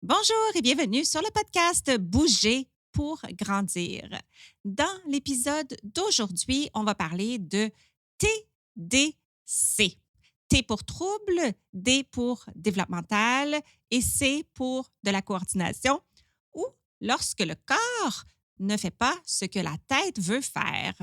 Bonjour et bienvenue sur le podcast Bouger pour grandir. Dans l'épisode d'aujourd'hui, on va parler de TDC. T pour trouble, D pour développemental et C pour de la coordination ou lorsque le corps ne fait pas ce que la tête veut faire.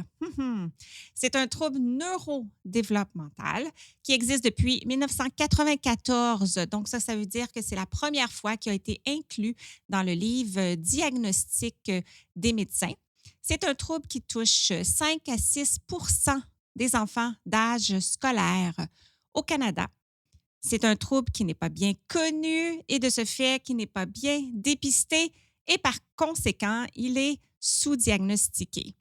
C'est un trouble neurodéveloppemental qui existe depuis 1994. Donc, ça veut dire que c'est la première fois qu'il a été inclus dans le livre diagnostic des médecins. C'est un trouble qui touche 5 à 6 des enfants d'âge scolaire au Canada. C'est un trouble qui n'est pas bien connu et de ce fait, qui n'est pas bien dépisté et par conséquent, il est sous-diagnostiqué.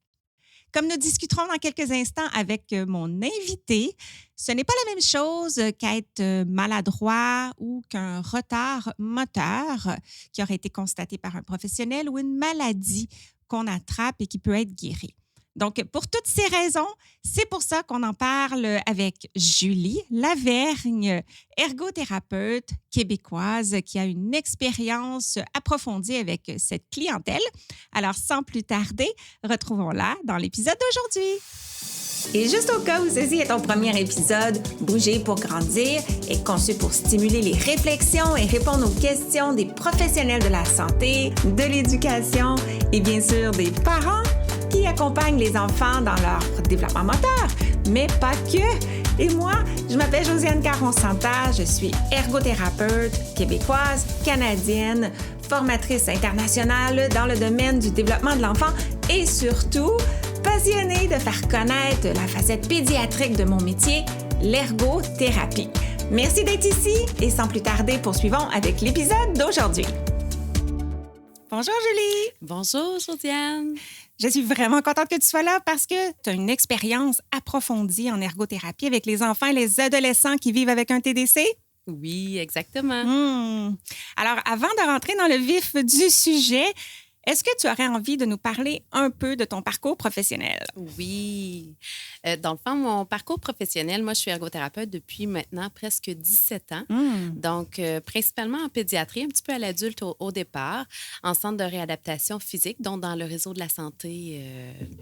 Comme nous discuterons dans quelques instants avec mon invité, ce n'est pas la même chose qu'être maladroit ou qu'un retard moteur qui aurait été constaté par un professionnel ou une maladie qu'on attrape et qui peut être guérie. Donc, pour toutes ces raisons, c'est pour ça qu'on en parle avec Julie Lavergne, ergothérapeute québécoise qui a une expérience approfondie avec cette clientèle. Alors, sans plus tarder, retrouvons-la dans l'épisode d'aujourd'hui. Et juste au cas où ceci est ton premier épisode, Bouger pour grandir est conçu pour stimuler les réflexions et répondre aux questions des professionnels de la santé, de l'éducation et bien sûr des parents qui accompagnent les enfants dans leur développement moteur, mais pas que. Et moi, je m'appelle Josiane Caron-Santa, je suis ergothérapeute québécoise, canadienne, formatrice internationale dans le domaine du développement de l'enfant et surtout passionnée de faire connaître la facette pédiatrique de mon métier, l'ergothérapie. Merci d'être ici et sans plus tarder, poursuivons avec l'épisode d'aujourd'hui. Bonjour Julie! Bonjour Josiane! Je suis vraiment contente que tu sois là parce que tu as une expérience approfondie en ergothérapie avec les enfants et les adolescents qui vivent avec un TDC. Oui, exactement. Alors, avant de rentrer dans le vif du sujet, est-ce que tu aurais envie de nous parler un peu de ton parcours professionnel? Oui. Dans le fond, mon parcours professionnel, moi, je suis ergothérapeute depuis maintenant presque 17 ans. Donc, principalement en pédiatrie, un petit peu à l'adulte au départ, en centre de réadaptation physique, donc dans le réseau de la santé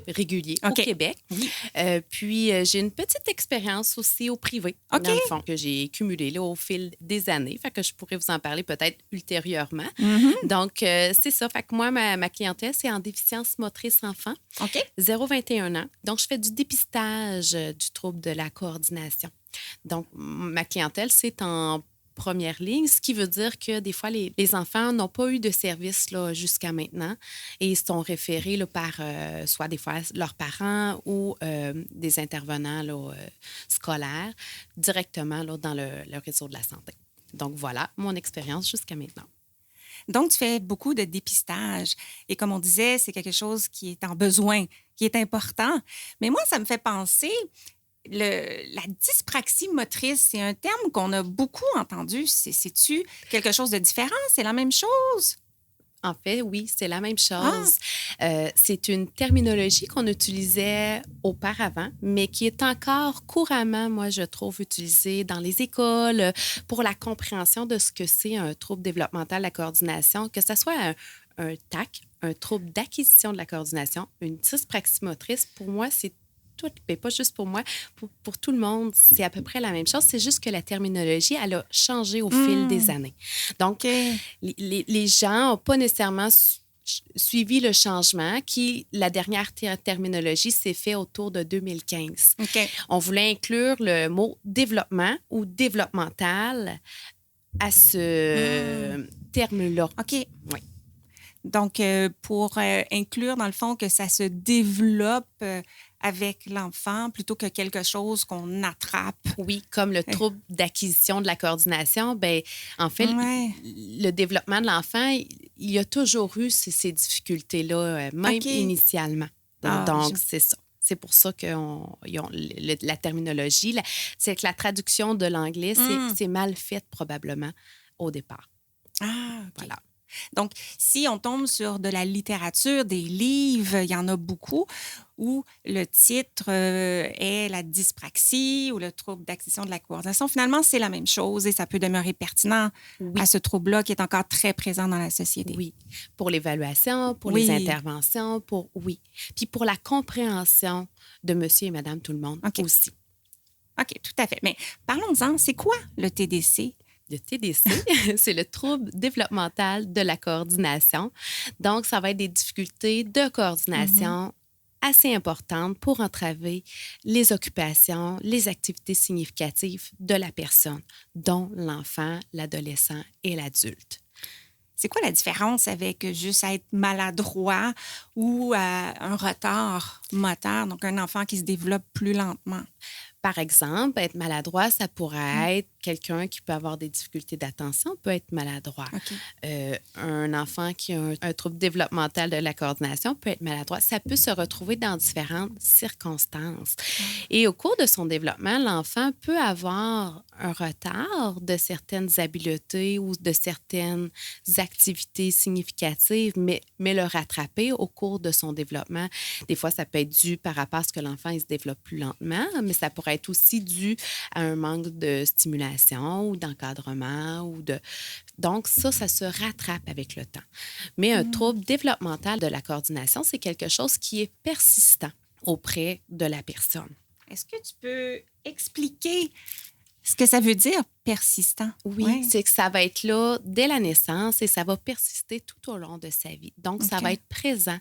régulier au Québec. Oui. Puis, j'ai une petite expérience aussi au privé, dans le fond, que j'ai cumulée là, au fil des années. Fait que je pourrais vous en parler peut-être ultérieurement. Donc, c'est ça. Fait que moi, ma clientèle, c'est en déficience motrice enfant, 0-21 ans. Donc, je fais du dépistage du trouble de la coordination. Donc, ma clientèle, c'est en première ligne, ce qui veut dire que des fois, les enfants n'ont pas eu de service là, jusqu'à maintenant et ils sont référés là, par soit des fois leurs parents ou des intervenants là, scolaires directement là, dans le réseau de la santé. Donc, voilà mon expérience jusqu'à maintenant. Donc, tu fais beaucoup de dépistage. Et comme on disait, c'est quelque chose qui est en besoin, qui est important. Mais moi, ça me fait penser, la dyspraxie motrice, c'est un terme qu'on a beaucoup entendu. C'est-tu quelque chose de différent? C'est la même chose? En fait, oui, c'est la même chose. C'est une terminologie qu'on utilisait auparavant, mais qui est encore couramment, moi, je trouve, utilisée dans les écoles pour la compréhension de ce que c'est un trouble développemental de la coordination, que ce soit un TAC, un trouble d'acquisition de la coordination, une dyspraxie motrice. Pour moi, c'est tout, mais pas juste pour moi, pour tout le monde, c'est à peu près la même chose. C'est juste que la terminologie, elle a changé au fil des années. Donc, les gens n'ont pas nécessairement suivi le changement la dernière terminologie s'est faite autour de 2015. On voulait inclure le mot développement ou développemental à ce terme-là. OK. Oui. Donc, pour inclure, dans le fond, que ça se développe avec l'enfant plutôt que quelque chose qu'on attrape. Oui, comme le trouble d'acquisition de la coordination, bien, en fait, le développement de l'enfant, il y a toujours eu ces difficultés-là, même initialement. Donc, c'est ça. C'est pour ça que la terminologie, c'est que la traduction de l'anglais, c'est mal faite probablement au départ. Ah, OK. Voilà. Donc, si on tombe sur de la littérature, des livres, il y en a beaucoup où le titre est la dyspraxie ou le trouble d'acquisition de la coordination. Finalement, c'est la même chose et ça peut demeurer pertinent Oui, à ce trouble-là qui est encore très présent dans la société. oui. Pour l'évaluation, pour les Oui, interventions, oui. Puis pour la compréhension de monsieur et madame tout le monde OK. aussi. OK, tout à fait. Mais parlons-en, c'est quoi le TDC? Le TDC, c'est le trouble développemental de la coordination. Donc, ça va être des difficultés de Mhm. coordination assez importantes pour entraver les occupations, les activités significatives de la personne, dont l'enfant, l'adolescent et l'adulte. C'est quoi la différence avec juste être maladroit ou un retard moteur, donc un enfant qui se développe plus lentement? Par exemple, être maladroit, ça Mm. pourrait être quelqu'un qui peut avoir des difficultés d'attention, peut être maladroit. OK. Un enfant qui a un trouble développemental de la coordination peut être maladroit. Ça peut se retrouver dans différentes circonstances. Ah. Et au cours de son développement, l'enfant peut avoir un retard de certaines habiletés ou de certaines activités significatives, mais le rattraper au cours de son développement. Des fois, ça peut être dû par rapport à ce que l'enfant il se développe plus lentement, mais ça pourrait être aussi dû à un manque de stimulation ou d'encadrement ou de donc, ça se rattrape avec le temps. Mais un Mm. trouble développemental de la coordination, c'est quelque chose qui est persistant auprès de la personne. Est-ce que tu peux expliquer ce que ça veut dire persistant? Oui, Oui. c'est que ça va être là dès la naissance et ça va persister tout au long de sa vie. Donc, ça va OK. être présent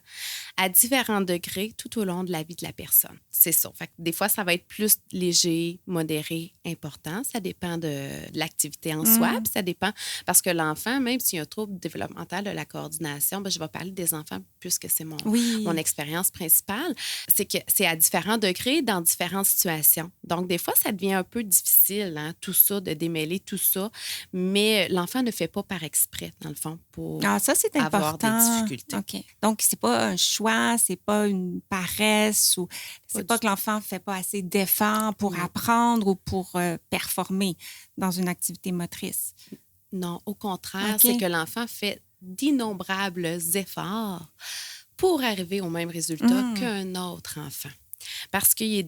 à différents degrés tout au long de la vie de la personne. C'est ça. Fait que des fois, ça va être plus léger, modéré, important. Ça dépend de l'activité en soi. Mm. Puis ça dépend parce que l'enfant, même s'il y a un trouble développemental de la coordination, ben, je vais parler des enfants puisque c'est mon Oui. expérience principale, c'est que c'est à différents degrés dans différentes situations. Donc, des fois, ça devient un peu difficile, hein, tout ça, de démêler tout ça, mais l'enfant ne fait pas par exprès, dans le fond, pour Ah, ça, c'est avoir des important. difficultés. OK. Donc, c'est pas un choix, c'est pas une paresse ou Pas c'est du pas que tout. l'enfant fait pas assez d'efforts pour Non. apprendre ou pour performer dans une activité motrice. Non, au contraire, c'est que OK. l'enfant fait d'innombrables efforts pour arriver au même résultat Mm. qu'un autre enfant. Parce qu'il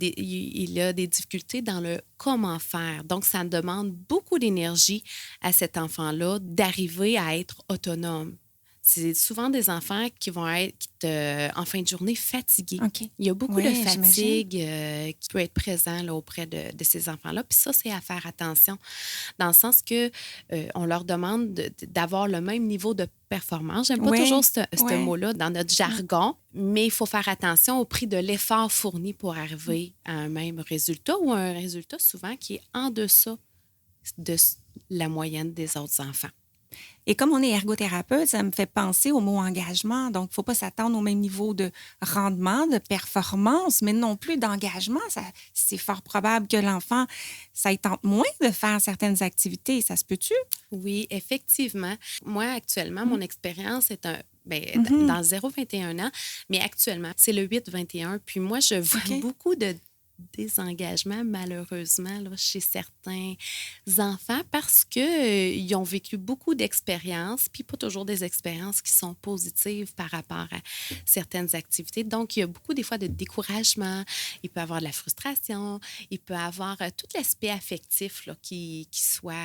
a des difficultés dans le comment faire. Donc, ça demande beaucoup d'énergie à cet enfant-là d'arriver à être autonome. C'est souvent des enfants qui vont être en fin de journée fatigués. OK. Il y a beaucoup de Oui, j'imagine. fatigue qui peut être présent là, auprès de ces enfants-là. Puis ça, c'est à faire attention dans le sens que on leur demande d'avoir le même niveau de performance. J'aime pas toujours Oui. ce Oui. mot-là dans notre Mm. jargon, mais il faut faire attention au prix de l'effort fourni pour arriver à un même résultat ou à un résultat souvent qui est en deçà de la moyenne des autres enfants. Et comme on est ergothérapeute, ça me fait penser au mot engagement. Donc, il ne faut pas s'attendre au même niveau de rendement, de performance, mais non plus d'engagement. C'est fort probable que l'enfant, ça y tente moins de faire certaines activités. Ça se peut-tu? Oui, effectivement. Moi, actuellement, Mm. mon expérience est Mhm. dans le 0-21 ans, mais actuellement, c'est le 8-21. Puis moi, je vois OK. beaucoup de désengagement, malheureusement, là, chez certains enfants parce qu'ils ont vécu beaucoup d'expériences, puis pas toujours des expériences qui sont positives par rapport à certaines activités. Donc, il y a beaucoup des fois de découragement, il peut y avoir de la frustration, il peut y avoir tout l'aspect affectif là, qui soit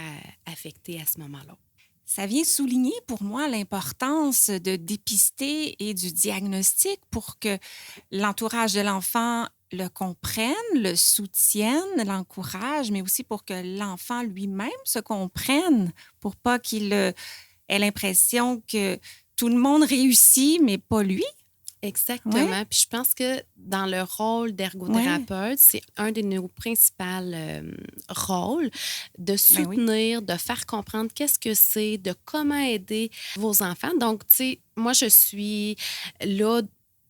affecté à ce moment-là. Ça vient souligner pour moi l'importance de dépister et du diagnostic pour que l'entourage de l'enfant le comprenne, le soutienne, l'encourage, mais aussi pour que l'enfant lui-même se comprenne, pour pas qu'il ait l'impression que tout le monde réussit, mais pas lui. Oui, Exactement. Puis je pense que dans le rôle oui, d'ergothérapeute, c'est un de nos principaux rôles de ben oui. soutenir, de faire comprendre qu'est-ce que c'est, de comment aider vos enfants. Donc, tu sais, moi, je suis là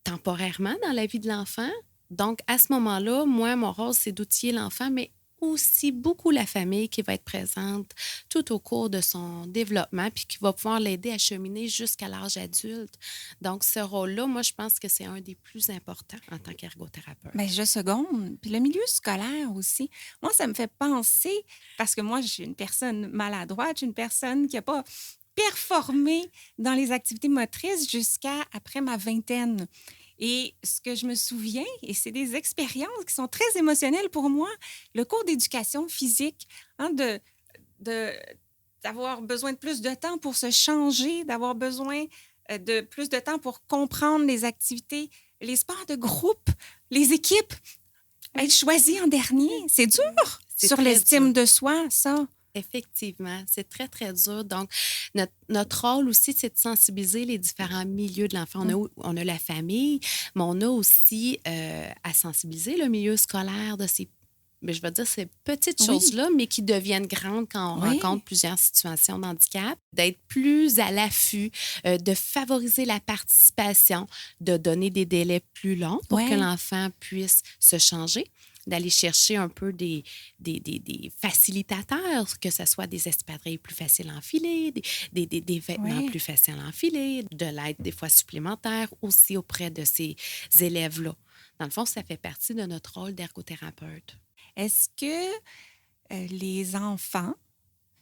temporairement dans la vie de l'enfant. Donc, à ce moment-là, moi, mon rôle, c'est d'outiller l'enfant, mais aussi beaucoup la famille qui va être présente tout au cours de son développement, puis qui va pouvoir l'aider à cheminer jusqu'à l'âge adulte. Donc, ce rôle-là, moi, je pense que c'est un des plus importants en tant qu'ergothérapeute. Ben, je seconde. Puis le milieu scolaire aussi. Moi, ça me fait penser, parce que moi, je suis une personne maladroite, je suis une personne qui n'a pas performer dans les activités motrices jusqu'à après ma vingtaine. Et ce que je me souviens, et c'est des expériences qui sont très émotionnelles pour moi, le cours d'éducation physique, hein, de, d'avoir besoin de plus de temps pour se changer, d'avoir besoin de plus de temps pour comprendre les activités, les sports de groupe, les équipes. Être choisi en dernier, c'est dur C'est sur très l'estime dur. de soi, ça. Effectivement, c'est très, très dur. Donc, notre rôle aussi, c'est de sensibiliser les différents milieux de l'enfant. On a la famille, mais on a aussi à sensibiliser le milieu scolaire de ces, mais je vais dire, ces petites Oui, choses-là, mais qui deviennent grandes quand on rencontre oui, plusieurs situations de handicap, d'être plus à l'affût, de favoriser la participation, de donner des délais plus longs pour que oui, l'enfant puisse se changer, d'aller chercher un peu des facilitateurs, que ce soit des espadrilles plus faciles à enfiler, des vêtements oui. plus faciles à enfiler, de l'aide des fois supplémentaire aussi auprès de ces élèves-là. Dans le fond, ça fait partie de notre rôle d'ergothérapeute. Est-ce que les enfants,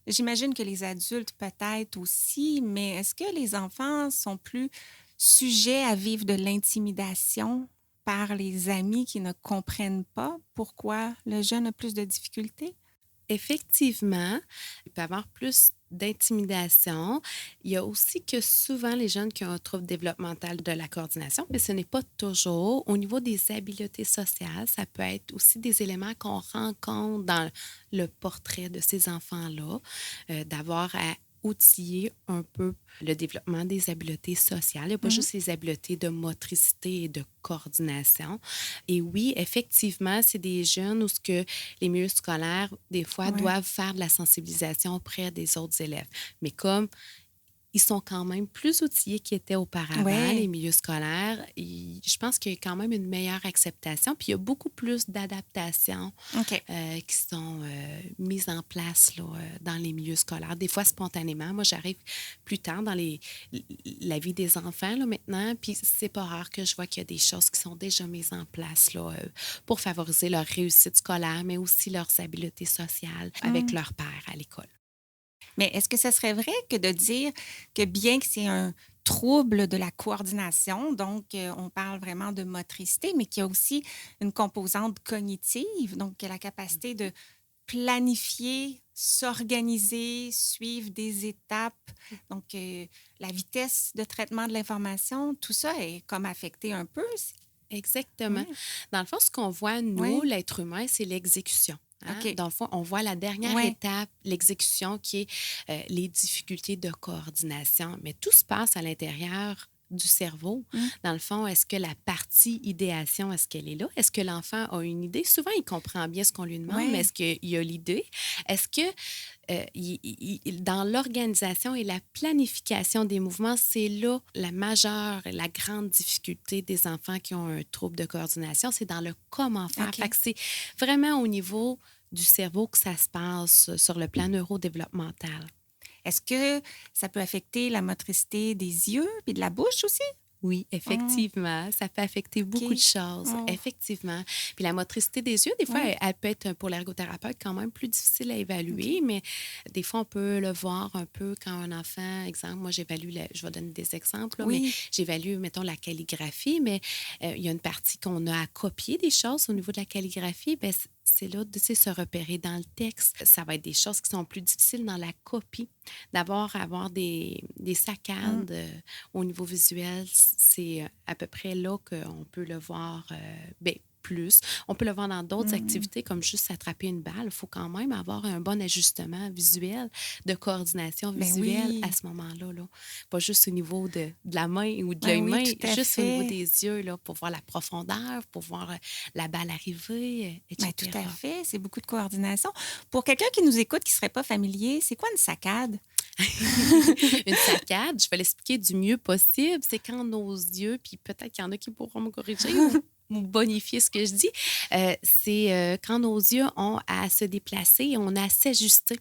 j'imagine que les adultes peut-être aussi, mais est-ce que les enfants sont plus sujets à vivre de l'intimidation par les amis qui ne comprennent pas pourquoi le jeune a plus de difficultés? Effectivement, il peut y avoir plus d'intimidation. Il y a aussi que souvent les jeunes qui ont un trouble développemental de la coordination, mais ce n'est pas toujours. Au niveau des habiletés sociales, ça peut être aussi des éléments qu'on rencontre dans le portrait de ces enfants-là, d'avoir à outiller un peu le développement des habiletés sociales. Il n'y a pas Mhm. juste les habiletés de motricité et de coordination. Et oui, effectivement, c'est des jeunes où ce que les milieux scolaires, des fois, Ouais. doivent faire de la sensibilisation auprès des autres élèves. Mais comme ils sont quand même plus outillés qu'ils étaient auparavant, les Ouais. milieux scolaires, je pense qu'il y a quand même une meilleure acceptation, puis il y a beaucoup plus d'adaptations OK. qui sont mises en place là, dans les milieux scolaires, des fois spontanément. Moi, j'arrive plus tard dans la vie des enfants là, maintenant, puis c'est pas rare que je vois qu'il y a des choses qui sont déjà mises en place là, pour favoriser leur réussite scolaire, mais aussi leurs habiletés sociales avec Mm. leurs pairs à l'école. Mais est-ce que ce serait vrai que de dire que bien que c'est un trouble de la coordination, donc on parle vraiment de motricité, mais qu'il y a aussi une composante cognitive, donc la capacité de planifier, s'organiser, suivre des étapes, donc la vitesse de traitement de l'information, tout ça est comme affecté un peu. Exactement. Oui, Dans le fond, ce qu'on voit, nous, oui, l'être humain, c'est l'exécution. Hein? OK. Dans le fond, on voit la dernière Oui, étape, l'exécution, qui est les difficultés de coordination. Mais tout se passe à l'intérieur du cerveau. mm, Dans le fond, est-ce que la partie idéation, est-ce qu'elle est là? Est-ce que l'enfant a une idée? Souvent, il comprend bien ce qu'on lui demande, mais est-ce oui. qu'il a l'idée? Est-ce que dans l'organisation et la planification des mouvements, c'est là la majeure, la grande difficulté des enfants qui ont un trouble de coordination, c'est dans le comment faire. Fait OK. que c'est vraiment au niveau du cerveau que ça se passe sur le plan neurodéveloppemental. Est-ce que ça peut affecter la motricité des yeux et de la bouche aussi? Oui, Mm, effectivement, ça peut affecter beaucoup de OK. choses, Oh, effectivement. Puis la motricité des yeux, des fois, oui. elle peut être pour l'ergothérapeute quand même plus difficile à OK. évaluer, mais des fois, on peut le voir un peu quand un enfant, exemple, moi j'évalue, je vais donner des exemples, là, mais Oui. j'évalue, mettons, la calligraphie, mais il y a une partie qu'on a à copier des choses au niveau de la calligraphie, bien, c'est là de tu sais, se repérer dans le texte. Ça va être des choses qui sont plus difficiles dans la copie. D'abord, avoir des Mm, saccades au niveau visuel, c'est à peu près là qu'on peut le voir bien, plus. On peut le voir dans d'autres mm. activités comme juste attraper une balle. Il faut quand même avoir un bon ajustement visuel, de coordination Ben visuelle à oui. ce moment-là. Là. Pas juste au niveau de la main ou de Ben l'œil oui, main, tout à juste au niveau fait. des yeux là, pour voir la profondeur, pour voir la balle arriver, Ben tout etc. à fait. C'est beaucoup de coordination. Pour quelqu'un qui nous écoute, qui ne serait pas familier, c'est quoi une saccade? Une saccade, je vais l'expliquer du mieux possible, c'est quand nos yeux, puis peut-être qu'il y en a qui pourront me corriger, bonifier ce que je dis, c'est quand nos yeux ont à se déplacer et on a à s'ajuster,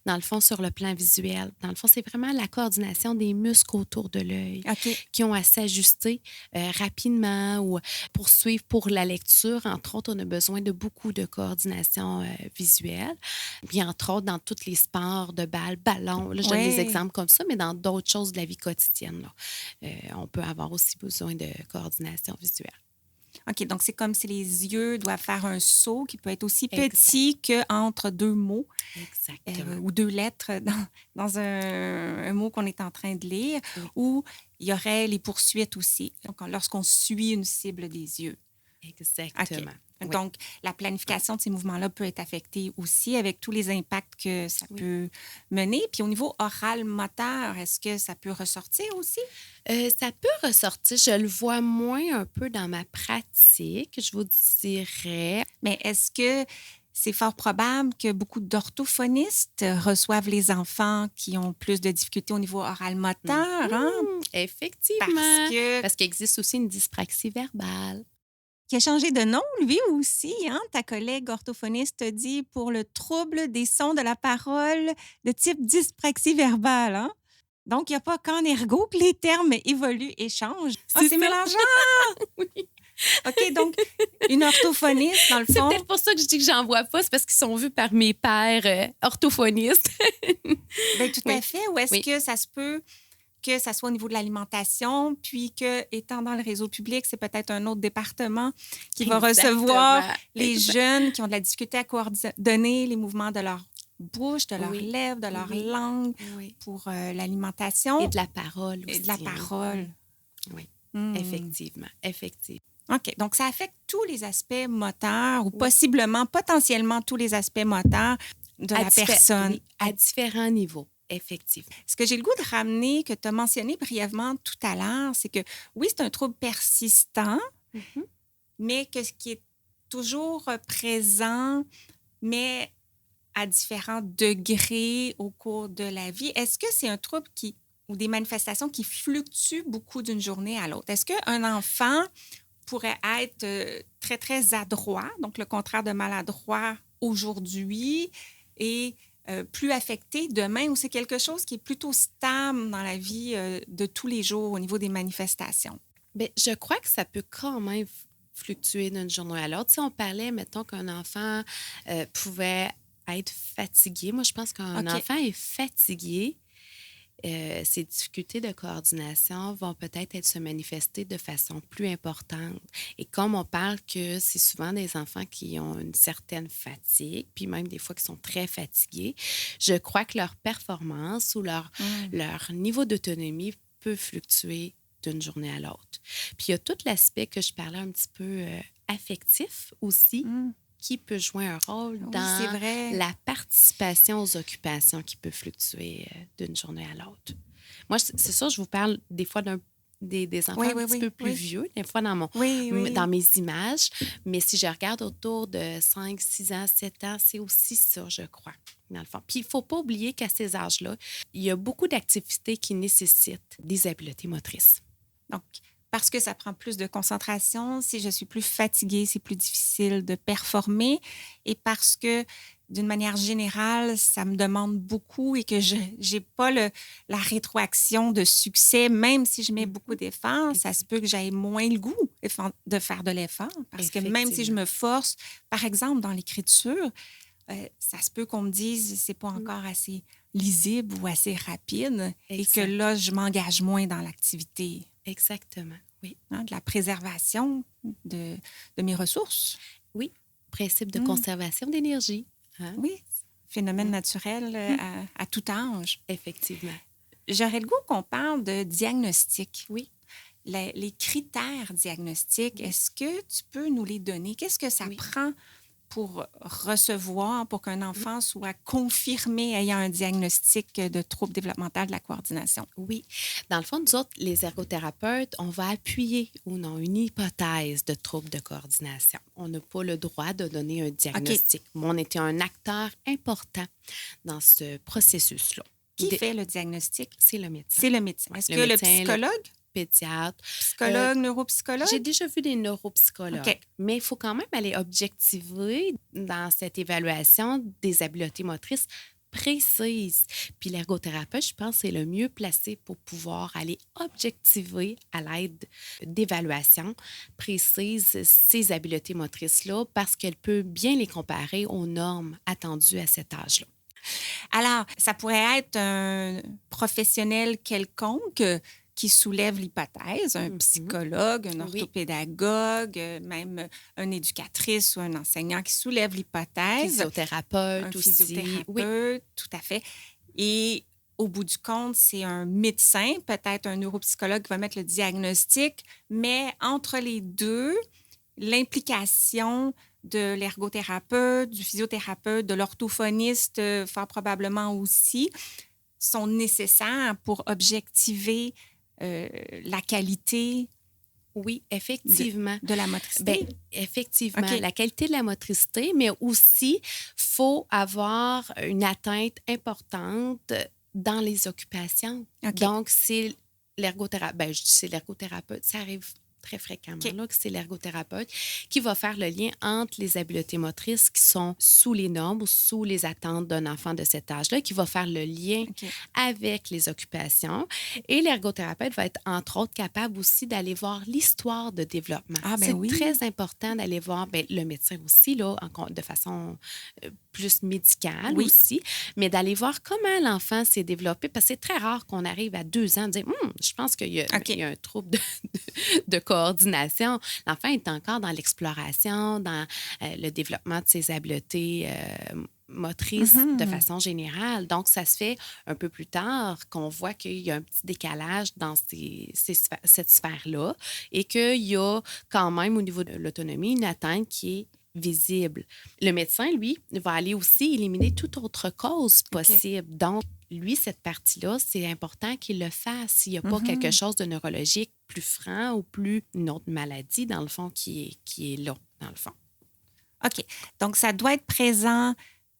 dans le fond, sur le plan visuel. Dans le fond, c'est vraiment la coordination des muscles autour de l'œil OK. qui ont à s'ajuster rapidement ou poursuivre pour la lecture. Entre autres, on a besoin de beaucoup de coordination visuelle. Puis, entre autres, dans tous les sports de balle, ballon, là, je donne des Ouais. exemples comme ça, mais dans d'autres choses de la vie quotidienne, là, on peut avoir aussi besoin de coordination visuelle. OK, donc c'est comme si les yeux doivent faire un saut qui peut être aussi Exact. petit qu'entre deux mots Exactement. ou deux lettres dans un mot qu'on est en train de lire, Oui. ou il y aurait les poursuites aussi, donc lorsqu'on suit une cible des yeux. Exactement. Oui. Donc, la planification de ces mouvements-là peut être affectée aussi avec tous les impacts que ça Oui. peut mener. Puis au niveau oral-moteur, est-ce que ça peut ressortir aussi? Ça peut ressortir. Je le vois moins un peu dans ma pratique, je vous dirais. Mais est-ce que c'est fort probable que beaucoup d'orthophonistes reçoivent les enfants qui ont plus de difficultés au niveau oral-moteur, hein? Effectivement. que Parce qu'il existe aussi une dyspraxie verbale. qui a changé de nom, lui aussi, hein? Ta collègue orthophoniste te dit pour le trouble des sons de la parole de type dyspraxie verbale, hein? Donc, il n'y a pas qu'en ergo que les termes évoluent et changent. Ah, C'est c'est ça. mélangeant! Oui. OK, donc, une orthophoniste, dans le C'est fond... peut-être pour ça que je dis que j'en vois pas, c'est parce qu'ils sont vus par mes pairs orthophonistes. Bien, tout Oui. à fait. Ou est-ce Oui. que ça se peut que ça soit au niveau de l'alimentation, puis que, étant dans le réseau public, c'est peut-être un autre département qui va recevoir Exactement. les Exact. jeunes qui ont de la difficulté à coordonner les mouvements de leur bouche, de leurs Oui. lèvres, de leur Oui. langue Oui. pour l'alimentation Et de la parole aussi. et de la hein. parole. Oui, Hmm. effectivement. Effectivement. OK. Donc, ça affecte tous les aspects moteurs ou potentiellement tous les aspects moteurs de la personne. Oui, à différents niveaux, effectivement. Ce que j'ai le goût de ramener, que tu as mentionné brièvement tout à l'heure, c'est que oui, c'est un trouble persistant, Mhm. mais que ce qui est toujours présent, mais à différents degrés au cours de la vie. Est-ce que c'est un trouble ou des manifestations qui fluctuent beaucoup d'une journée à l'autre? Est-ce qu'un enfant pourrait être très, très adroit, donc le contraire de maladroit aujourd'hui, et plus affecté demain, ou c'est quelque chose qui est plutôt stable dans la vie de tous les jours au niveau des manifestations? Bien, je crois que ça peut quand même fluctuer d'une journée à l'autre. Si on parlait, mettons, qu'un enfant pouvait être fatigué, moi, je pense qu'un OK. enfant est fatigué, ses difficultés de coordination vont peut-être être se manifester de façon plus importante. Et comme on parle que c'est souvent des enfants qui ont une certaine fatigue, puis même des fois qui sont très fatigués, je crois que leur performance ou leur niveau d'autonomie peut fluctuer d'une journée à l'autre. Puis il y a tout l'aspect que je parlais un petit peu affectif aussi, Mm. qui peut jouer un rôle Oui, dans c'est vrai. la participation aux occupations qui peut fluctuer d'une journée à l'autre. Moi, c'est ça, je vous parle des fois des enfants Oui, un oui, petit oui, peu plus oui. vieux, des fois dans Oui. mes images. Mais si je regarde autour de 5, 6 ans, 7 ans, c'est aussi ça, je crois, dans le fond. Puis il ne faut pas oublier qu'à ces âges-là, il y a beaucoup d'activités qui nécessitent des habiletés motrices. Donc, parce que ça prend plus de concentration, si je suis plus fatiguée, c'est plus difficile de performer. Et parce que, d'une manière générale, ça me demande beaucoup et que je n'ai pas la rétroaction de succès, même si je mets beaucoup d'efforts, ça se peut que j'aie moins le goût de faire de l'effort. Parce que même si je me force, par exemple, dans l'écriture, ça se peut qu'on me dise c'est pas encore assez lisible ou assez rapide et que là, je m'engage moins dans l'activité. Exactement, oui. Hein, de la préservation de mes ressources. Oui, principe de conservation d'énergie. Hein? Oui, phénomène naturel à tout âge. Effectivement. J'aurais le goût qu'on parle de diagnostic. Oui. Les critères diagnostiques, est-ce que tu peux nous les donner? Qu'est-ce que ça prend pour recevoir, pour qu'un enfant soit confirmé ayant un diagnostic de trouble développemental de la coordination? Oui. Dans le fond, nous autres, les ergothérapeutes, on va appuyer ou non une hypothèse de trouble de coordination. On n'a pas le droit de donner un diagnostic. Okay. Mais on était un acteur important dans ce processus-là. Qui fait le diagnostic? C'est le médecin. C'est le médecin. Est-ce que le psychologue? pédiatre. Psychologue, neuropsychologue? J'ai déjà vu des neuropsychologues, OK. mais il faut quand même aller objectiver dans cette évaluation des habiletés motrices précises. Puis l'ergothérapeute, je pense, c'est le mieux placé pour pouvoir aller objectiver à l'aide d'évaluations précises ces habiletés motrices-là parce qu'elle peut bien les comparer aux normes attendues à cet âge-là. Alors, ça pourrait être un professionnel quelconque qui soulève l'hypothèse, un psychologue, un Oui. orthopédagogue, même une éducatrice ou un enseignant qui soulève l'hypothèse. Physiothérapeute Un aussi. physiothérapeute, Oui. tout à fait. Et au bout du compte, c'est un médecin, peut-être un neuropsychologue qui va mettre le diagnostic, mais entre les deux, l'implication de l'ergothérapeute, du physiothérapeute, de l'orthophoniste, fort probablement aussi, sont nécessaires pour objectiver la qualité Oui, effectivement. de la motricité. Bien, effectivement, OK. la qualité de la motricité, mais aussi, faut avoir une atteinte importante dans les occupations. OK. Donc, c'est l'ergothérapeute, ben, je dis c'est l'ergothérapeute, ça arrive très fréquemment, OK. là, que c'est l'ergothérapeute qui va faire le lien entre les habiletés motrices qui sont sous les normes ou sous les attentes d'un enfant de cet âge-là, qui va faire le lien OK. avec les occupations. Et l'ergothérapeute va être, entre autres, capable aussi d'aller voir l'histoire de développement. Ah, ben c'est oui. très important d'aller voir, ben, le médecin aussi, là, de façon plus médicale Oui. aussi, mais d'aller voir comment l'enfant s'est développé, parce que c'est très rare qu'on arrive à 2 ans et dire je pense qu'il y a, OK. il y a un trouble de coordination. L'enfant est encore dans l'exploration, dans le développement de ses habiletés motrices de façon générale. Donc, ça se fait un peu plus tard qu'on voit qu'il y a un petit décalage dans cette sphère-là et qu'il y a quand même, au niveau de l'autonomie, une atteinte qui est visible. Le médecin, lui, va aller aussi éliminer toute autre cause possible. OK. Donc, lui, cette partie-là, c'est important qu'il le fasse s'il n'y a pas quelque chose de neurologique plus franc ou plus une autre maladie, dans le fond, qui est là, dans le fond. OK. Donc, ça doit être présent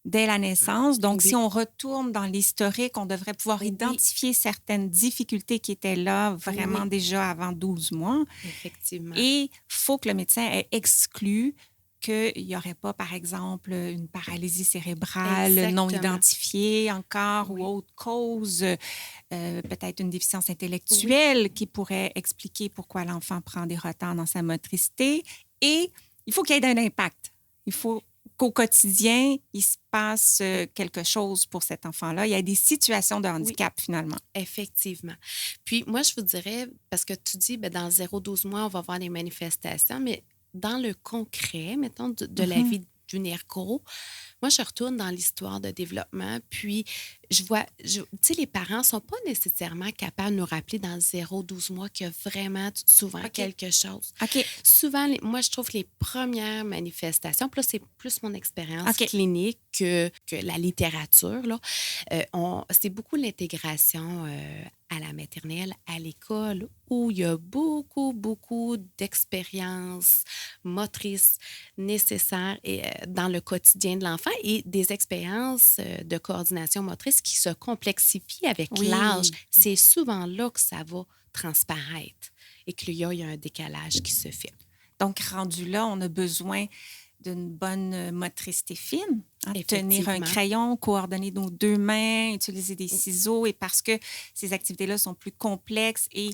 dès la naissance. Donc, Oui. si on retourne dans l'historique, on devrait pouvoir identifier certaines difficultés qui étaient là vraiment déjà avant 12 mois. Effectivement. Et il faut que le médecin ait exclu qu'il n'y aurait pas, par exemple, une paralysie cérébrale non identifiée encore ou autre cause, peut-être une déficience intellectuelle qui pourrait expliquer pourquoi l'enfant prend des retards dans sa motricité. Et il faut qu'il y ait un impact. Il faut qu'au quotidien, il se passe quelque chose pour cet enfant-là. Il y a des situations de handicap, finalement. Effectivement. Puis moi, je vous dirais, parce que tu dis, bien, dans 0-12 mois, on va voir des manifestations, mais dans le concret, mettons, de la vie d'une ergo, moi, je retourne dans l'histoire de développement, puis je vois, tu sais, les parents ne sont pas nécessairement capables de nous rappeler dans 0-12 mois qu'il y a vraiment souvent quelque chose. OK. Souvent, moi, je trouve que les premières manifestations, puis là, c'est plus mon expérience clinique que la littérature, là, c'est beaucoup l'intégration à la maternelle, à l'école, où il y a beaucoup, beaucoup d'expériences motrices nécessaires dans le quotidien de l'enfant et des expériences de coordination motrice qui se complexifient avec l'âge. C'est souvent là que ça va transparaître et qu'il y a un décalage qui se fait. Donc, rendu là, on a besoin d'une bonne motricité fine. Tenir un crayon, coordonner nos 2 mains, utiliser des ciseaux. Et parce que ces activités-là sont plus complexes et,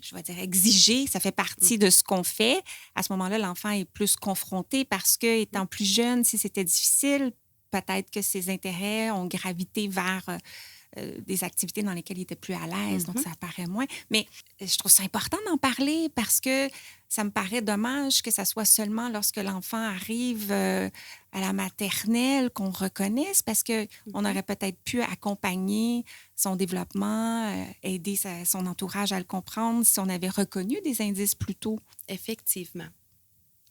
je vais dire, exigées, ça fait partie de ce qu'on fait. À ce moment-là, l'enfant est plus confronté parce que, étant plus jeune, si c'était difficile, peut-être que ses intérêts ont gravité vers des activités dans lesquelles il était plus à l'aise, donc ça apparaît moins. Mais je trouve ça important d'en parler parce que ça me paraît dommage que ça soit seulement lorsque l'enfant arrive à la maternelle qu'on reconnaisse parce qu'on aurait peut-être pu accompagner son développement, aider son entourage à le comprendre si on avait reconnu des indices plus tôt. Effectivement.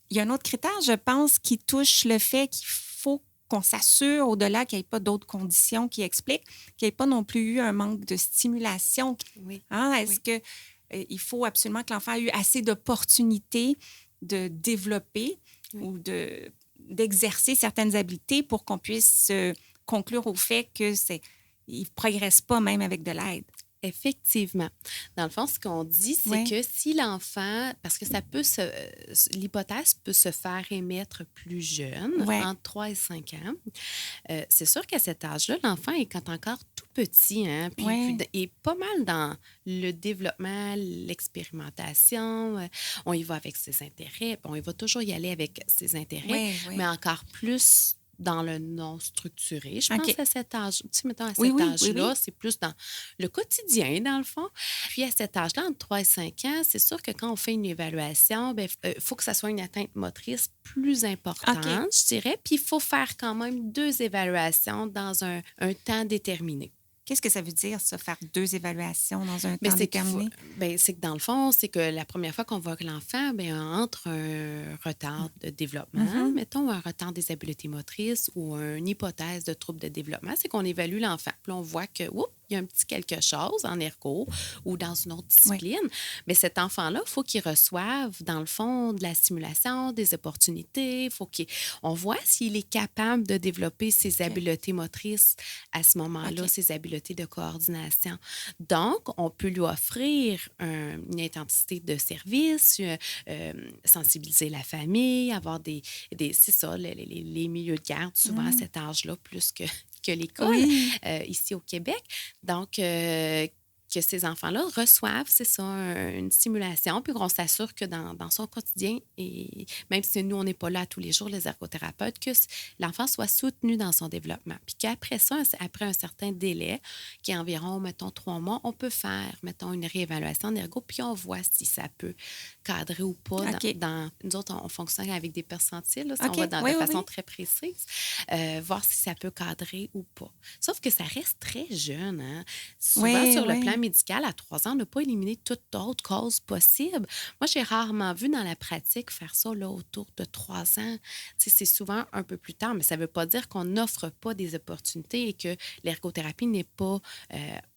Il y a un autre critère, je pense, qui touche le fait qu'il faut qu'on s'assure, au-delà qu'il n'y ait pas d'autres conditions qui expliquent, qu'il n'y ait pas non plus eu un manque de stimulation. Est-ce qu'il faut absolument que l'enfant ait eu assez d'opportunités de développer ou d'exercer certaines habiletés pour qu'on puisse conclure au fait qu'il ne progresse pas même avec de l'aide? Effectivement. Dans le fond, ce qu'on dit, c'est Oui, que si l'enfant, parce que l'hypothèse peut se faire émettre plus jeune, oui, entre 3 et 5 ans, c'est sûr qu'à cet âge-là, l'enfant est quand encore tout petit, hein, puis oui, est pas mal dans le développement, l'expérimentation. On y va avec ses intérêts, puis on y va toujours y aller avec ses intérêts, oui, mais oui. encore plus dans le non structuré. Je pense OK. à cet âge, tu sais, mettons, à Oui, cet oui, oui, âge-là, oui. c'est plus dans le quotidien, dans le fond. Puis à cet âge-là, entre 3 et 5 ans, c'est sûr que quand on fait une évaluation, il faut que ça soit une atteinte motrice plus OK. importante, je dirais. Puis il faut faire quand même 2 évaluations dans un temps déterminé. Qu'est-ce que ça veut dire, ça, faire 2 évaluations dans un Mais temps c'est qu'il faut, déterminé? c'est que dans le fond, c'est que la première fois qu'on voit que l'enfant, entre un retard de développement, Mhm. mettons un retard des habiletés motrices ou une hypothèse de trouble de développement, c'est qu'on évalue l'enfant. Puis là, on voit que, oups, il y a un petit quelque chose en ergo ou dans une autre Oui, discipline. Mais cet enfant-là, il faut qu'il reçoive, dans le fond, de la stimulation, des opportunités. On voit s'il est capable de développer ses OK, habiletés motrices à ce moment-là, OK, ses habiletés de coordination. Donc, on peut lui offrir une intensité de service, sensibiliser la famille, avoir c'est ça, les milieux de garde, souvent à mmh. cet âge-là, plus que l'école, Oui, ici au Québec. Donc, que ces enfants-là reçoivent, c'est ça, une stimulation, puis qu'on s'assure que dans son quotidien, et même si nous, on n'est pas là tous les jours, les ergothérapeutes, que l'enfant soit soutenu dans son développement. Puis qu'après ça, après un certain délai, qui est environ, mettons, 3 mois, on peut faire, mettons, une réévaluation d'ergo, puis on voit si ça peut cadrer ou pas. OK, Nous autres, on fonctionne avec des percentiles, là, si on OK, va oui, de oui, façon oui. très précise, voir si ça peut cadrer ou pas. Sauf que ça reste très jeune. Hein? Souvent, Oui, sur le plan oui. médical, à 3 ans, on n'a pas éliminé toute autre cause possible. Moi, j'ai rarement vu dans la pratique faire ça là, autour de 3 ans. Tu sais, c'est souvent un peu plus tard, mais ça ne veut pas dire qu'on n'offre pas des opportunités et que l'ergothérapie n'est pas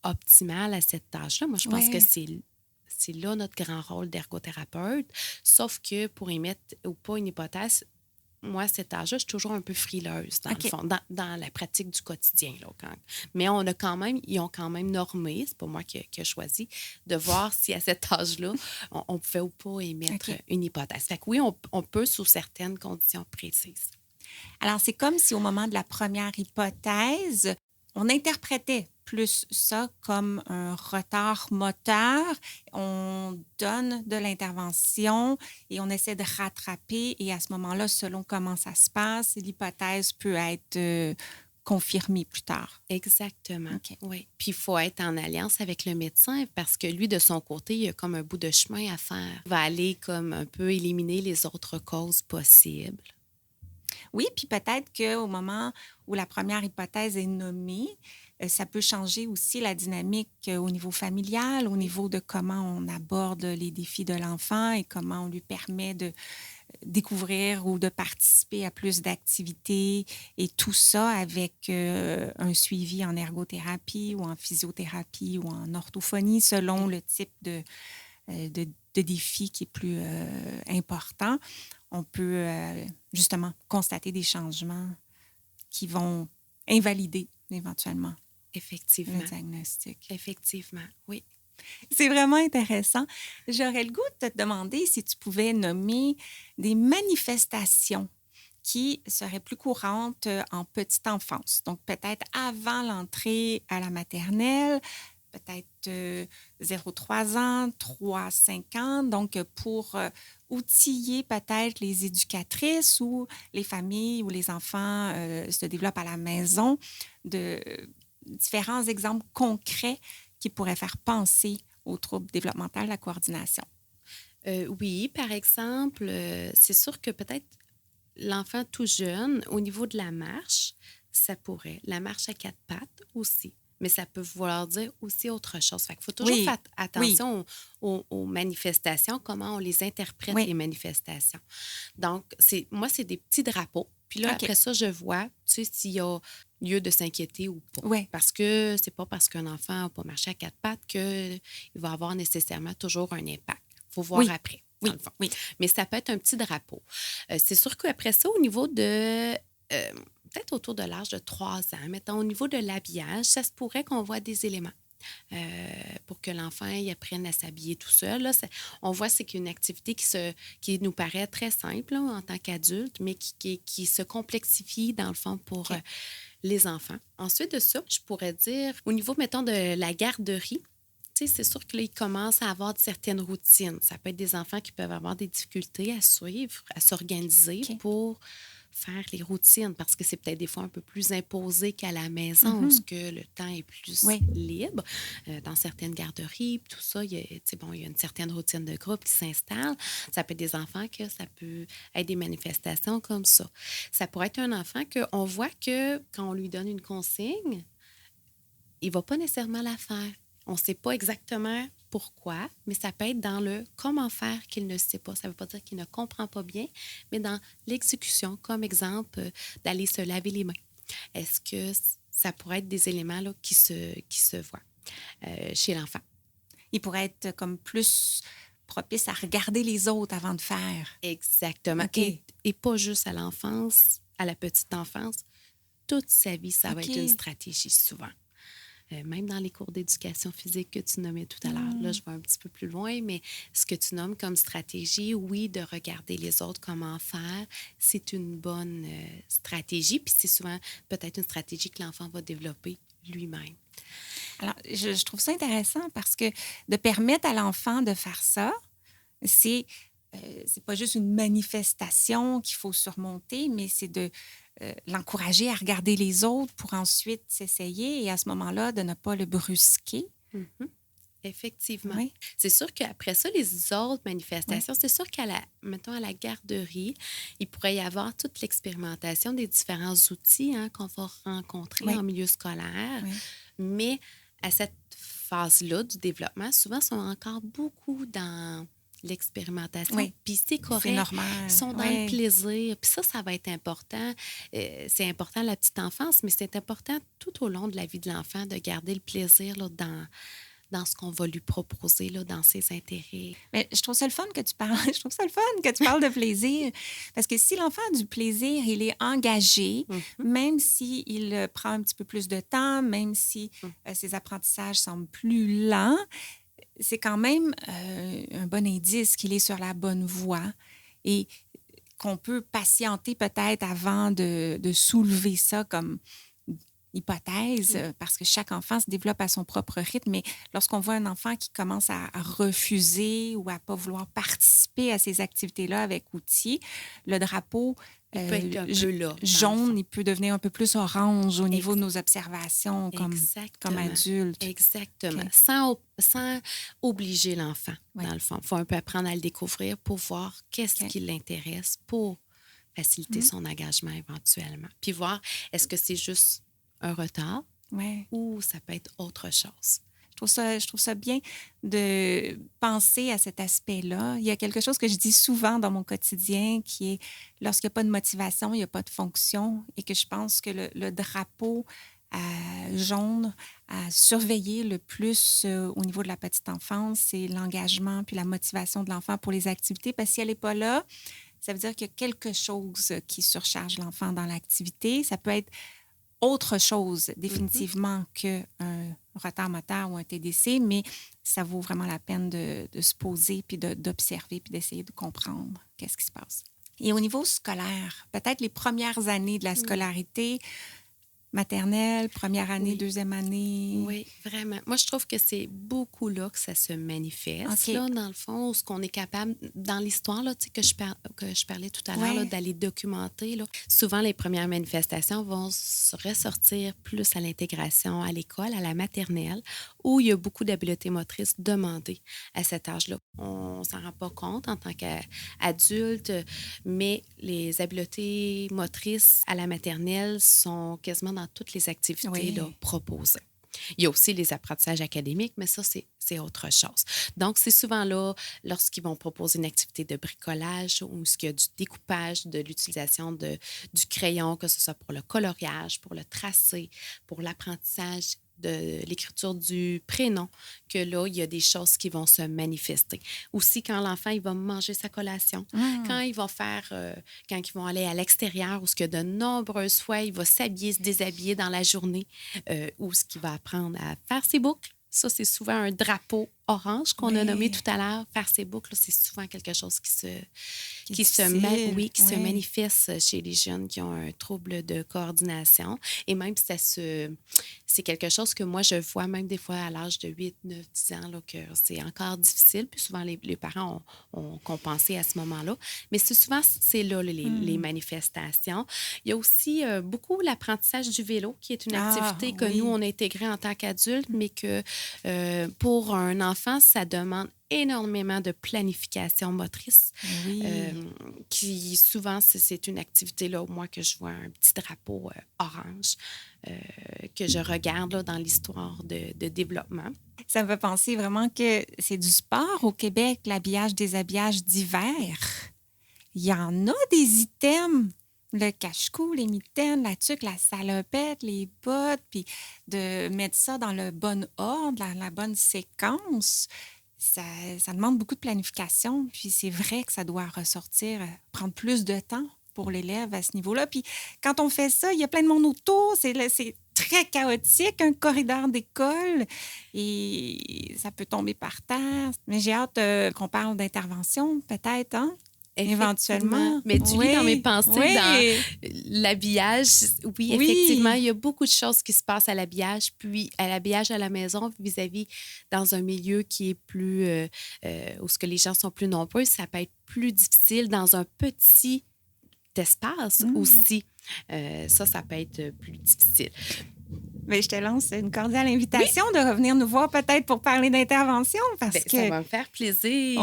optimale à cet âge-là. Moi, je pense que Oui. c'est là notre grand rôle d'ergothérapeute. Sauf que pour émettre ou pas une hypothèse, moi, à cet âge-là, je suis toujours un peu frileuse, dans le OK. fond, dans la pratique du quotidien. Là, Mais ils ont quand même normé, c'est pas moi qui ai choisi, de voir si à cet âge-là, on pouvait ou pas émettre OK. une hypothèse. Fait que oui, on peut sous certaines conditions précises. Alors, c'est comme si au moment de la première hypothèse, on interprétait plus ça comme un retard moteur. On donne de l'intervention et on essaie de rattraper. Et à ce moment-là, selon comment ça se passe, l'hypothèse peut être confirmée plus tard. Exactement, OK. oui. Puis il faut être en alliance avec le médecin parce que lui, de son côté, il a comme un bout de chemin à faire. Il va aller comme un peu éliminer les autres causes possibles. Oui, puis peut-être qu'au moment où la première hypothèse est nommée, ça peut changer aussi la dynamique au niveau familial, au Oui, niveau de comment on aborde les défis de l'enfant et comment on lui permet de découvrir ou de participer à plus d'activités et tout ça avec un suivi en ergothérapie ou en physiothérapie ou en orthophonie selon le type de défi qui est plus important. On peut justement constater des changements qui vont invalider éventuellement le effectivement. diagnostic. Effectivement, oui. C'est vraiment intéressant. J'aurais le goût de te demander si tu pouvais nommer des manifestations qui seraient plus courantes en petite enfance. Donc, peut-être avant l'entrée à la maternelle, peut-être 0-3 ans, 3-5 ans. Donc, pour outiller peut-être les éducatrices ou les familles où les enfants se développent à la maison de différents exemples concrets qui pourraient faire penser aux troubles développementaux, la coordination. Oui, par exemple, c'est sûr que peut-être l'enfant tout jeune, au niveau de la marche, ça pourrait. La marche à 4 pattes aussi. Mais ça peut vouloir dire aussi autre chose. Fait qu'il faut toujours Oui, faire oui, attention aux manifestations, comment on les interprète, oui. les manifestations. Donc, moi, c'est des petits drapeaux. Puis là, OK. après ça, je vois, tu sais, s'il y a lieu de s'inquiéter ou pas. Oui, Parce que c'est pas parce qu'un enfant n'a pas marché à 4 pattes qu'il va avoir nécessairement toujours un impact. Il faut voir oui, après, dans oui, le fond. oui. Mais ça peut être un petit drapeau. C'est sûr qu'après ça, au niveau de peut-être autour de l'âge de 3 ans, mettons, au niveau de l'habillage, ça se pourrait qu'on voit des éléments. pour que l'enfant il apprenne à s'habiller tout seul. Là, on voit c'est qu'une activité qui nous paraît très simple là, en tant qu'adulte, mais qui se complexifie dans le fond pour les enfants. Ensuite de ça, je pourrais dire, au niveau, mettons, de la garderie, tu sais, c'est sûr que là, ils commencent à avoir certaines routines. Ça peut être des enfants qui peuvent avoir des difficultés à suivre, à s'organiser pour faire les routines parce que c'est peut-être des fois un peu plus imposé qu'à la maison où que le temps est plus libre. Dans certaines garderies, tout ça, il y a une certaine routine de groupe qui s'installe. Ça peut être des enfants que ça peut être des manifestations comme ça. Ça pourrait être un enfant qu'on voit que quand on lui donne une consigne, il ne va pas nécessairement la faire. On ne sait pas exactement pourquoi, mais ça peut être dans le comment faire qu'il ne sait pas. Ça ne veut pas dire qu'il ne comprend pas bien, mais dans l'exécution, comme exemple, d'aller se laver les mains. Est-ce que ça pourrait être des éléments là, qui se voient chez l'enfant? Il pourrait être comme plus propice à regarder les autres avant de faire. Exactement. Okay. Et pas juste à l'enfance, à la petite enfance. Toute sa vie, ça va être une stratégie souvent. Même dans les cours d'éducation physique que tu nommais tout à l'heure. Là, je vais un petit peu plus loin, mais ce que tu nommes comme stratégie, oui, de regarder les autres comment faire, c'est une bonne stratégie. Puis c'est souvent peut-être une stratégie que l'enfant va développer lui-même. Alors, je trouve ça intéressant parce que de permettre à l'enfant de faire ça, c'est pas juste une manifestation qu'il faut surmonter, mais c'est de l'encourager à regarder les autres pour ensuite s'essayer et à ce moment-là, de ne pas le brusquer. Effectivement. Oui. C'est sûr qu'après ça, les autres manifestations, c'est sûr mettons, à la garderie, il pourrait y avoir toute l'expérimentation des différents outils qu'on va rencontrer en milieu scolaire. Oui. Mais à cette phase-là du développement, souvent, sont encore beaucoup dans l'expérimentation. Puis c'est correct. C'est normal. Ils sont dans le plaisir. Puis ça va être important. C'est important à la petite enfance, mais c'est important tout au long de la vie de l'enfant de garder le plaisir là, dans ce qu'on va lui proposer, là, dans ses intérêts. Mais je trouve ça le fun que tu parles. Je trouve ça le fun que tu parles de plaisir. Parce que si l'enfant a du plaisir, il est engagé, même s'il prend un petit peu plus de temps, même si ses apprentissages semblent plus lents, c'est quand même un bon indice qu'il est sur la bonne voie et qu'on peut patienter peut-être avant de soulever ça comme hypothèse, parce que chaque enfant se développe à son propre rythme. Mais lorsqu'on voit un enfant qui commence à refuser ou à ne pas vouloir participer à ces activités-là avec outils, le drapeau il peut être un peu là, jaune, il peut devenir un peu plus orange au niveau de nos observations comme adultes. Exactement. Okay. Sans obliger l'enfant, dans le fond. Il faut un peu apprendre à le découvrir pour voir qu'est-ce qui l'intéresse pour faciliter son engagement éventuellement. Puis voir, est-ce que c'est juste un retard ou ça peut être autre chose. Je trouve ça bien de penser à cet aspect-là. Il y a quelque chose que je dis souvent dans mon quotidien qui est lorsqu'il n'y a pas de motivation, il n'y a pas de fonction et que je pense que le drapeau jaune à surveiller le plus au niveau de la petite enfance, c'est l'engagement puis la motivation de l'enfant pour les activités parce que si elle n'est pas là, ça veut dire qu'il y a quelque chose qui surcharge l'enfant dans l'activité. Ça peut être autre chose, définitivement, qu'un retard moteur ou un TDC, mais ça vaut vraiment la peine de se poser, puis d'observer, puis d'essayer de comprendre qu'est-ce qui se passe. Et au niveau scolaire, peut-être les premières années de la scolarité, maternelle, première année, deuxième année. Oui, vraiment. Moi, je trouve que c'est beaucoup là que ça se manifeste, là, dans le fond, ce qu'on est capable, dans l'histoire là, que je parlais tout à l'heure, là, d'aller documenter. Là. Souvent, les premières manifestations vont se ressortir plus à l'intégration à l'école, à la maternelle, où il y a beaucoup d'habiletés motrices demandées à cet âge-là. On ne s'en rend pas compte en tant qu'adulte, mais les habiletés motrices à la maternelle sont quasiment dans toutes les activités là, proposées. Il y a aussi les apprentissages académiques, mais ça, c'est autre chose. Donc, c'est souvent là, lorsqu'ils vont proposer une activité de bricolage ou qu'il y a du découpage, de l'utilisation du crayon, que ce soit pour le coloriage, pour le tracé, pour l'apprentissage de l'écriture du prénom, que là, il y a des choses qui vont se manifester. Aussi, quand l'enfant, il va manger sa collation, quand il va faire, quand ils vont aller à l'extérieur, ou ce que de nombreuses fois, il va s'habiller, se déshabiller dans la journée, ou ce qu'il va apprendre à faire ses boucles, Ça, c'est souvent un drapeau orange qu'on a nommé tout à l'heure. Faire ses boucles, là, c'est souvent quelque chose qui se manifeste chez les jeunes qui ont un trouble de coordination. Et même, c'est quelque chose que moi, je vois même des fois à l'âge de 8, 9, 10 ans, là, que c'est encore difficile. Puis souvent, les parents ont compensé à ce moment-là. Mais c'est là les manifestations. Il y a aussi beaucoup l'apprentissage du vélo, qui est une activité que nous, on a intégrée en tant qu'adultes, mais que pour un enfant, ça demande énormément de planification motrice, qui souvent, c'est une activité, là, moi, que je vois un petit drapeau orange que je regarde là, dans l'histoire de développement. Ça me fait penser vraiment que c'est du sport au Québec, l'habillage, déshabillage d'hiver. Il y en a des items, le cache-cou, les mitaines, la tuque, la salopette, les bottes, puis de mettre ça dans le bon ordre, la bonne séquence. Ça demande beaucoup de planification, puis c'est vrai que ça doit ressortir, prendre plus de temps pour l'élève à ce niveau-là. Puis quand on fait ça, il y a plein de monde autour, c'est très chaotique, un corridor d'école, et ça peut tomber par terre. Mais j'ai hâte qu'on parle d'intervention, peut-être, hein? Éventuellement. Mais tu lis dans mes pensées, dans l'habillage. Oui, effectivement, il y a beaucoup de choses qui se passent à l'habillage, puis à l'habillage à la maison vis-à-vis dans un milieu qui est plus... où ce que les gens sont plus nombreux, ça peut être plus difficile dans un petit espace aussi. Ça peut être plus difficile. Mais je te lance une cordiale invitation de revenir nous voir peut-être pour parler d'intervention, parce que ça va me faire plaisir.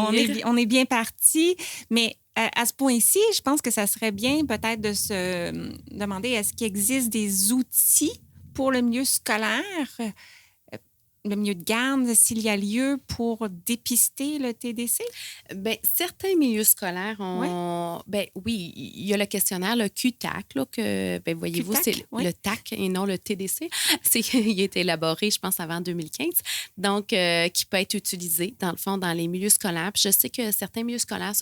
On est bien partis, mais à ce point-ci, je pense que ça serait bien peut-être de se demander est-ce qu'il existe des outils pour le milieu scolaire, le milieu de garde, s'il y a lieu pour dépister le TDC? Bien, certains milieux scolaires ont... Bien, oui, il y a le questionnaire, le QTAC, là, que, bien, voyez-vous, c'est le TAC et non le TDC. Il a été élaboré, je pense, avant 2015. Donc, qui peut être utilisé, dans le fond, dans les milieux scolaires. Puis je sais que certains milieux scolaires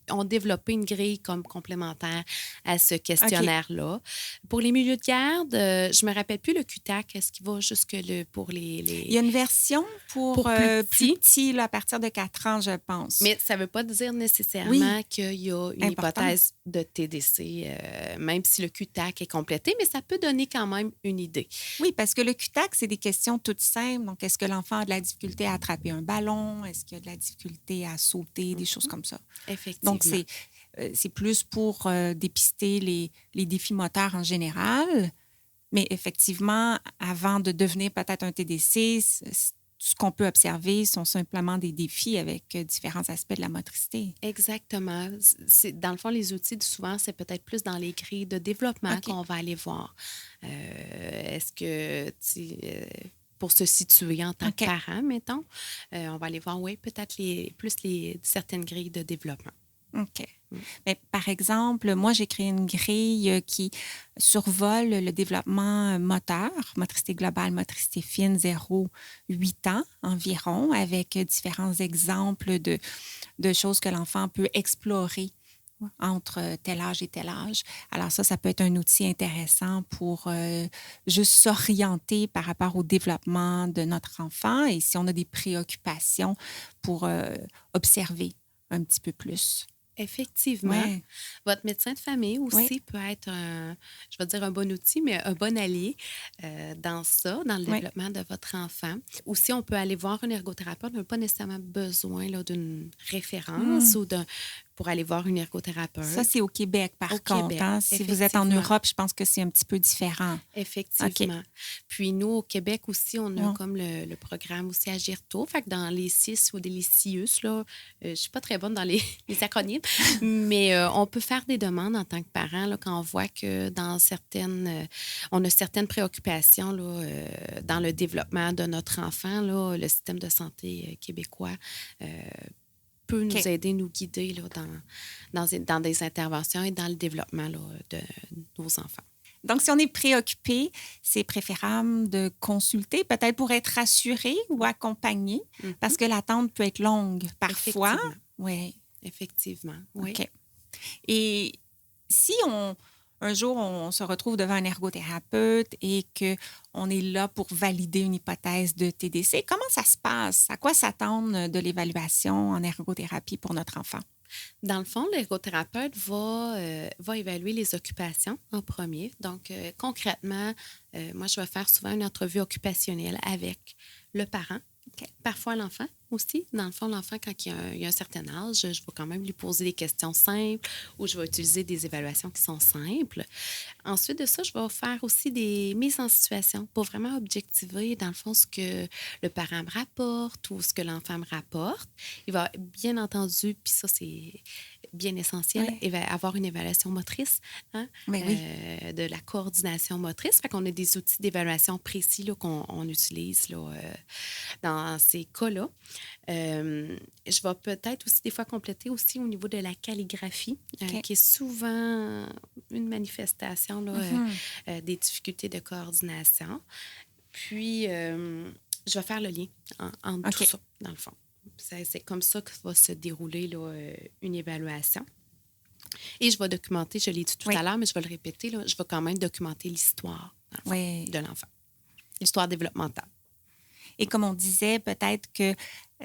ont développé une grille comme complémentaire à ce questionnaire-là. Pour les milieux de garde, je me rappelle plus le QTAC. Est-ce qu'il va jusque pour les... Il y a une version pour plus petits, là, à partir de 4 ans, je pense. Mais ça ne veut pas dire nécessairement qu'il y a une hypothèse de TDC, même si le QTAC est complété, mais ça peut donner quand même une idée. Oui, parce que le QTAC, c'est des questions toutes simples. Donc, est-ce que l'enfant a de la difficulté à attraper un ballon? Est-ce qu'il a de la difficulté à sauter? Des choses comme ça. Effectivement. Donc, c'est plus pour dépister les défis moteurs en général. Mais effectivement, avant de devenir peut-être un TDC, ce qu'on peut observer sont simplement des défis avec différents aspects de la motricité. Exactement. Dans le fond, les outils, souvent, c'est peut-être plus dans les grilles de développement qu'on va aller voir. Est-ce que... pour se situer en tant que parent, mettons, on va aller voir, peut-être certaines grilles de développement. OK. Mais par exemple, moi, j'ai créé une grille qui survole le développement moteur, motricité globale, motricité fine, 0-8 ans environ, avec différents exemples de choses que l'enfant peut explorer entre tel âge et tel âge. Alors ça peut être un outil intéressant pour juste s'orienter par rapport au développement de notre enfant et si on a des préoccupations pour observer un petit peu plus. Effectivement. Votre médecin de famille aussi peut être, je vais dire un bon outil, mais un bon allié dans le développement de votre enfant. Aussi, on peut aller voir un ergothérapeute. On n'a pas nécessairement besoin là, d'une référence ou pour aller voir une ergothérapeute. Ça, c'est au Québec, par contre. Hein? Si vous êtes en Europe, je pense que c'est un petit peu différent. Effectivement. Puis nous, au Québec aussi, on a comme le programme aussi Agirto. Fait que dans les CIS ou les CIUS, là, je ne suis pas très bonne dans les acronymes, mais on peut faire des demandes en tant que parent là, quand on voit que on a certaines préoccupations là, dans le développement de notre enfant. Là, le système de santé québécois peut nous aider, nous guider là, dans des interventions et dans le développement là, de nos enfants. Donc, si on est préoccupé, c'est préférable de consulter, peut-être pour être rassuré ou accompagné, parce que l'attente peut être longue parfois. Oui. Effectivement, oui. OK. Et si un jour, on se retrouve devant un ergothérapeute et qu'on est là pour valider une hypothèse de TDC. Comment ça se passe? À quoi s'attendre de l'évaluation en ergothérapie pour notre enfant? Dans le fond, l'ergothérapeute va évaluer les occupations en premier. Donc, concrètement, moi, je vais faire souvent une entrevue occupationnelle avec le parent, parfois l'enfant aussi. Dans le fond, l'enfant, quand il a un certain âge, je vais quand même lui poser des questions simples ou je vais utiliser des évaluations qui sont simples. Ensuite de ça, je vais faire aussi des mises en situation pour vraiment objectiver, dans le fond, ce que le parent me rapporte ou ce que l'enfant me rapporte. Il va, bien entendu, puis ça, c'est bien essentiel, avoir une évaluation motrice, de la coordination motrice. Fait qu'on a des outils d'évaluation précis là, qu'on utilise là, dans ces cas-là. Je vais peut-être aussi des fois compléter aussi au niveau de la calligraphie, qui est souvent une manifestation là, des difficultés de coordination. Puis, je vais faire le lien entre tout ça, dans le fond. C'est comme ça que va se dérouler là, une évaluation. Et je vais documenter, je l'ai dit tout à l'heure, mais je vais le répéter, là, je vais quand même documenter l'histoire de l'enfant, l'histoire développementale. Et comme on disait, peut-être que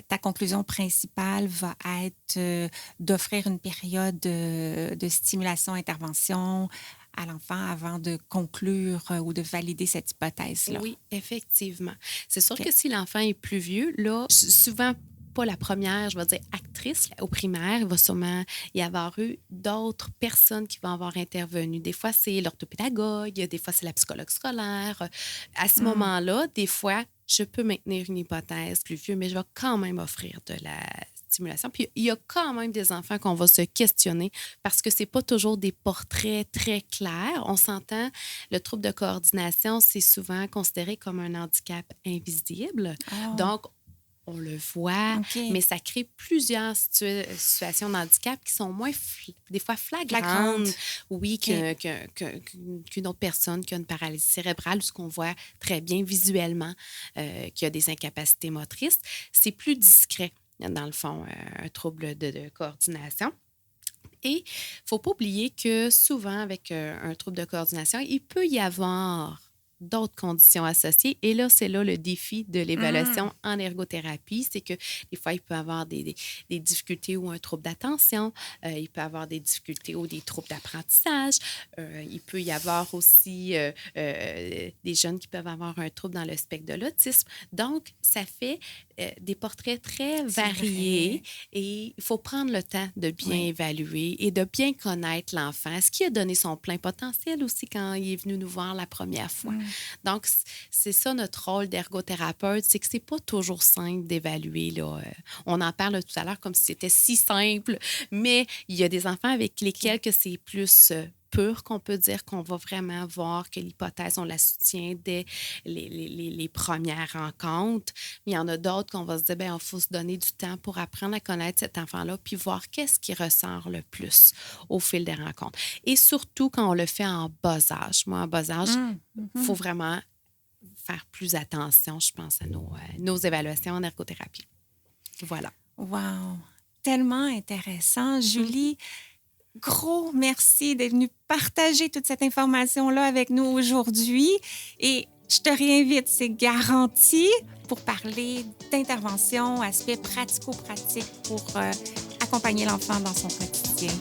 ta conclusion principale va être d'offrir une période de stimulation-intervention à l'enfant avant de conclure ou de valider cette hypothèse-là. Oui, effectivement. C'est sûr que si l'enfant est plus vieux, là, souvent pas la première, je vais dire, actrice au primaire, il va sûrement y avoir eu d'autres personnes qui vont avoir intervenu. Des fois, c'est l'orthopédagogue, des fois, c'est la psychologue scolaire. À ce moment-là, des fois, je peux maintenir une hypothèse plus vieux, mais je vais quand même offrir de la stimulation. Puis, il y a quand même des enfants qu'on va se questionner parce que c'est pas toujours des portraits très clairs. On s'entend, le trouble de coordination, c'est souvent considéré comme un handicap invisible. Oh. Donc, on le voit, mais ça crée plusieurs situations de handicap qui sont moins, des fois, flagrantes. Oui, qu'une autre personne qui a une paralysie cérébrale ou ce qu'on voit très bien visuellement, qui a des incapacités motrices. C'est plus discret, dans le fond, un trouble de coordination. Et il ne faut pas oublier que souvent, avec un trouble de coordination, il peut y avoir d'autres conditions associées. Et là, c'est là le défi de l'évaluation en ergothérapie. C'est que des fois, il peut y avoir des difficultés ou un trouble d'attention. Il peut y avoir des difficultés ou des troubles d'apprentissage. Il peut y avoir aussi des jeunes qui peuvent avoir un trouble dans le spectre de l'autisme. Donc, ça fait des portraits très variés et il faut prendre le temps de bien évaluer et de bien connaître l'enfant. Est-ce qu'il a donné son plein potentiel aussi quand il est venu nous voir la première fois? Donc, c'est ça notre rôle d'ergothérapeute, c'est que c'est pas toujours simple d'évaluer. Là. On en parle tout à l'heure comme si c'était si simple, mais il y a des enfants avec lesquels que c'est plus pur qu'on peut dire qu'on va vraiment voir que l'hypothèse, on la soutient dès les premières rencontres. Mais il y en a d'autres qu'on va se dire, bien, il faut se donner du temps pour apprendre à connaître cet enfant-là puis voir qu'est-ce qui ressort le plus au fil des rencontres. Et surtout quand on le fait en bas âge. Moi, en bas âge, il faut vraiment faire plus attention, je pense, à nos évaluations en ergothérapie. Voilà. Wow! Tellement intéressant. Julie, gros merci d'être venue partager toute cette information-là avec nous aujourd'hui. Et je te réinvite, c'est garanti, pour parler d'intervention, aspects pratico-pratiques pour accompagner l'enfant dans son quotidien.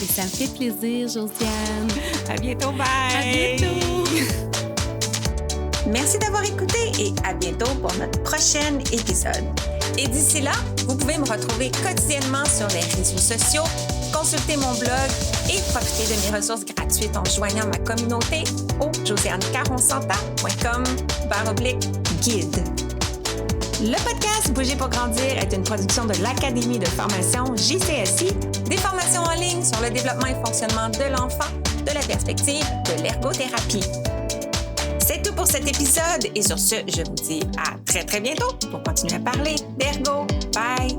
Et ça me fait plaisir, Josiane. À bientôt, bye! À bientôt! Merci d'avoir écouté et à bientôt pour notre prochain épisode. Et d'ici là, vous pouvez me retrouver quotidiennement sur les réseaux sociaux, consulter mon blog et profiter de mes ressources gratuites en joignant ma communauté au josiannecaronsanta.com/guide. Le podcast Bouger pour grandir est une production de l'Académie de formation JCSI, des formations en ligne sur le développement et fonctionnement de l'enfant de la perspective de l'ergothérapie. C'est tout pour cet épisode et sur ce, je vous dis à très, très bientôt pour continuer à parler d'ergo. Bye!